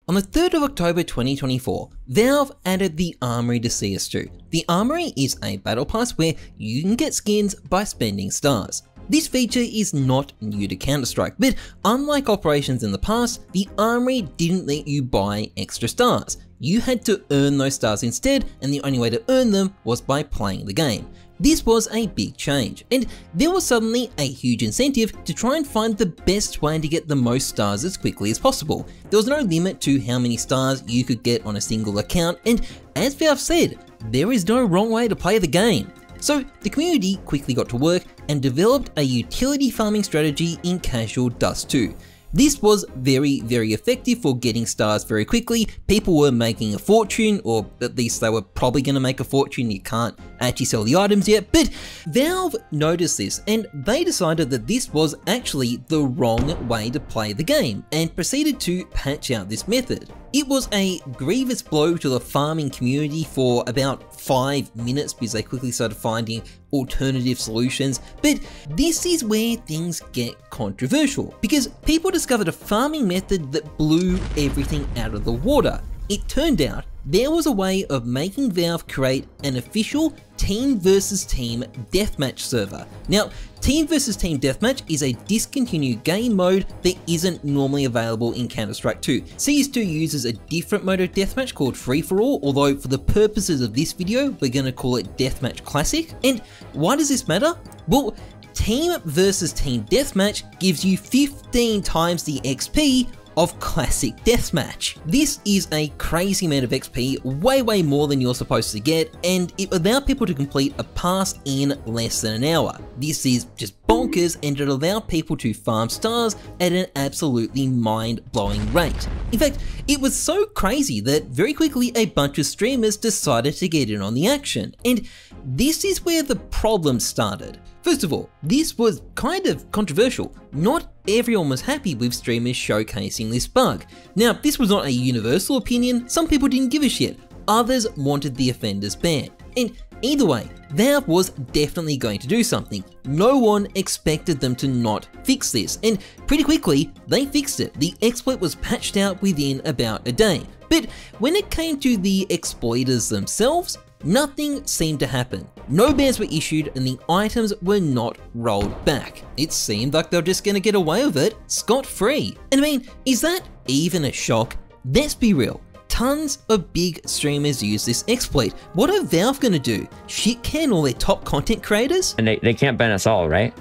On the 3rd of October 2024, Valve added the Armory to CS2. The Armory is a battle pass where you can get skins by spending stars. This feature is not new to Counter-Strike, but unlike operations in the past, the Armory didn't let you buy extra stars. You had to earn those stars instead, and the only way to earn them was by playing the game. This was a big change, and there was suddenly a huge incentive to try and find the best way to get the most stars as quickly as possible. There was no limit to how many stars you could get on a single account, and as Valve said, there is no wrong way to play the game. So the community quickly got to work and developed a utility farming strategy in casual Dust 2. This was very effective for getting stars very quickly. People were making a fortune, or at least they were probably going to make a fortune. You can't actually sell the items yet, but Valve noticed this and they decided that this was actually the wrong way to play the game and proceeded to patch out this method. It was a grievous blow to the farming community for about 5 minutes because they quickly started finding alternative solutions, but this is where things get controversial because people discovered a farming method that blew everything out of the water. It turned out there was a way of making Valve create an official team versus team deathmatch server. Now, team versus team deathmatch is a discontinued game mode that isn't normally available in Counter-Strike 2. CS2 uses a different mode of deathmatch called free-for-all, although for the purposes of this video, we're going to call it Deathmatch Classic. And why does this matter? Well, team versus team deathmatch gives you 15 times the XP of classic deathmatch. This is a crazy amount of XP, way more than you're supposed to get, and it allowed people to complete a pass in less than an hour. This is just bonkers, and it allowed people to farm stars at an absolutely mind-blowing rate. In fact, it was so crazy that very quickly a bunch of streamers decided to get in on the action, and this is where the problem started. First of all, this was kind of controversial. Not everyone was happy with streamers showcasing this bug. Now, this was not a universal opinion. Some people didn't give a shit. Others wanted the offenders banned. And either way, Valve was definitely going to do something. No one expected them to not fix this, and pretty quickly, they fixed it. The exploit was patched out within about a day. But when it came to the exploiters themselves, nothing seemed to happen. No bans were issued and the items were not rolled back. It seemed like they were just gonna get away with it scot-free. And I mean, is that even a shock? Let's be real. Tons of big streamers use this exploit. What are Valve gonna do? Shit can all their top content creators? And they can't ban us all, right?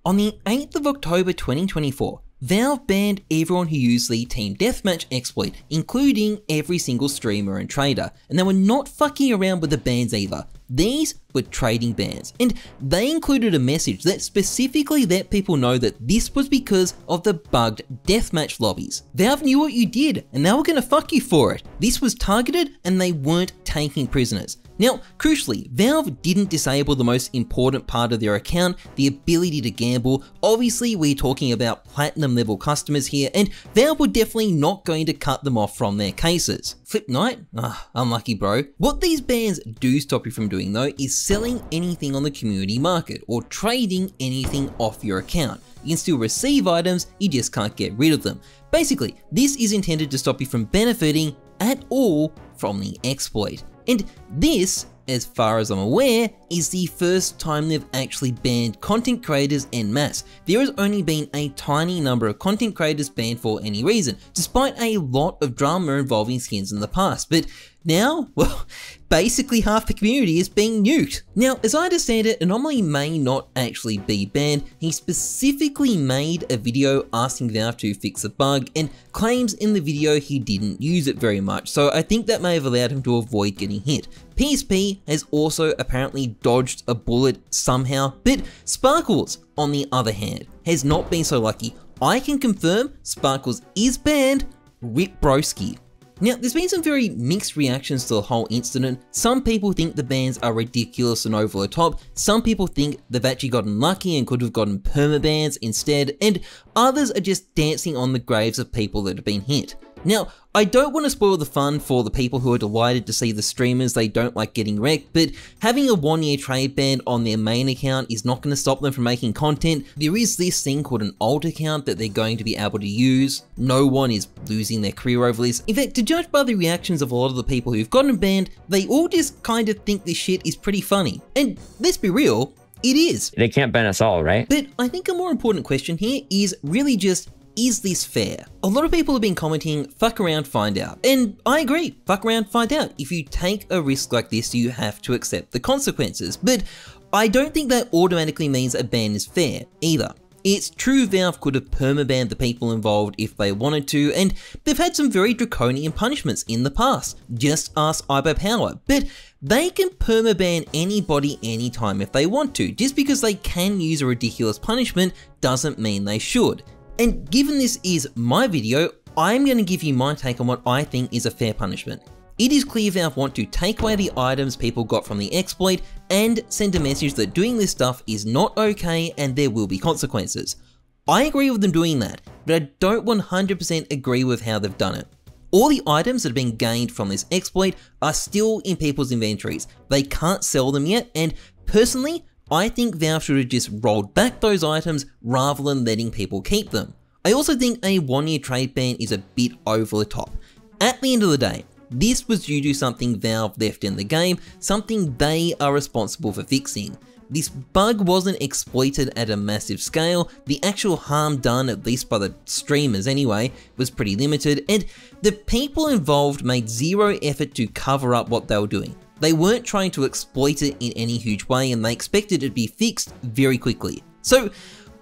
On the 8th of October 2024, Valve banned everyone who used the Team Deathmatch exploit, including every single streamer and trader, and they were not fucking around with the bans either. These were trading bans, and they included a message that specifically let people know that this was because of the bugged deathmatch lobbies. Valve knew what you did, and they were gonna fuck you for it. This was targeted, and they weren't taking prisoners. Now, crucially, Valve didn't disable the most important part of their account, the ability to gamble. Obviously, we're talking about platinum level customers here, and Valve were definitely not going to cut them off from their cases. Flip Knight? Unlucky bro. What these bans do stop you from doing though is selling anything on the community market or trading anything off your account. You can still receive items, you just can't get rid of them. Basically, this is intended to stop you from benefiting at all from the exploit. And this, as far as I'm aware, is the first time they've actually banned content creators en masse. There has only been a tiny number of content creators banned for any reason, despite a lot of drama involving skins in the past. But now, well, basically half the community is being nuked. Now, as I understand it, Anomaly may not actually be banned. He specifically made a video asking Valve to fix the bug and claims in the video he didn't use it very much, so I think that may have allowed him to avoid getting hit. PSP has also apparently dodged a bullet somehow, but Sparkles, on the other hand, has not been so lucky. I can confirm Sparkles is banned. Rip broski. Now, there's been some very mixed reactions to the whole incident. Some people think the bans are ridiculous and over the top. Some people think they've actually gotten lucky and could have gotten permabans instead, and others are just dancing on the graves of people that have been hit. Now, I don't want to spoil the fun for the people who are delighted to see the streamers they don't like getting wrecked, but having a 1-year trade ban on their main account is not going to stop them from making content. There is this thing called an alt account that they're going to be able to use. No one is losing their career over this. In fact, to judge by the reactions of a lot of the people who've gotten banned, they all just kind of think this shit is pretty funny. And let's be real, it is. They can't ban us all, right? But I think a more important question here is really just, is this fair? A lot of people have been commenting, fuck around, find out. And I agree, fuck around, find out. If you take a risk like this, you have to accept the consequences. But I don't think that automatically means a ban is fair either. It's true Valve could have permabanned the people involved if they wanted to, and they've had some very draconian punishments in the past. Just ask iBoPower. But they can permaban anybody anytime if they want to. Just because they can use a ridiculous punishment doesn't mean they should. And given this is my video, I'm going to give you my take on what I think is a fair punishment. It is clear Valve want to take away the items people got from the exploit and send a message that doing this stuff is not okay and there will be consequences. I agree with them doing that, but I don't 100% agree with how they've done it. All the items that have been gained from this exploit are still in people's inventories. They can't sell them yet, and personally, I think Valve should have just rolled back those items rather than letting people keep them. I also think a 1-year trade ban is a bit over the top. At the end of the day, this was due to something Valve left in the game, something they are responsible for fixing. This bug wasn't exploited at a massive scale, the actual harm done, at least by the streamers anyway, was pretty limited, and the people involved made zero effort to cover up what they were doing. They weren't trying to exploit it in any huge way and they expected it to be fixed very quickly. So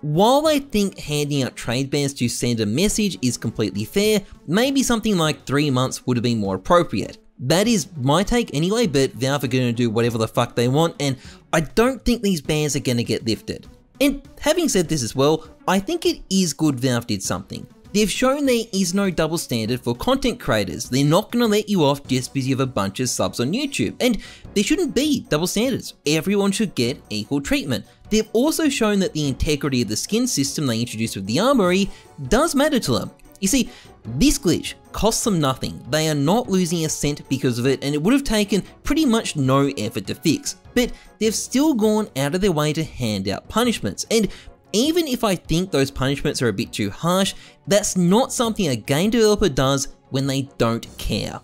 while I think handing out trade bans to send a message is completely fair, maybe something like 3 months would have been more appropriate. That is my take anyway, but Valve are going to do whatever the fuck they want, and I don't think these bans are going to get lifted. And having said this as well, I think it is good Valve did something. They've shown there is no double standard for content creators. They're not going to let you off just because you have a bunch of subs on YouTube. And there shouldn't be double standards. Everyone should get equal treatment. They've also shown that the integrity of the skin system they introduced with the armory does matter to them. You see, this glitch costs them nothing. They are not losing a cent because of it, and it would have taken pretty much no effort to fix. But they've still gone out of their way to hand out punishments. And even if I think those punishments are a bit too harsh, that's not something a game developer does when they don't care.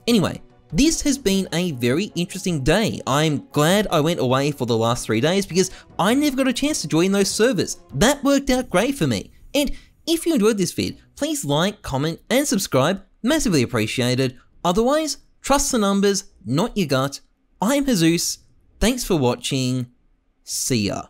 Anyway, this has been a very interesting day. I'm glad I went away for the last 3 days because I never got a chance to join those servers. That worked out great for me. And if you enjoyed this vid, please like, comment, and subscribe, massively appreciated. Otherwise, trust the numbers, not your gut. I'm Heyzeus. Thanks for watching. See ya.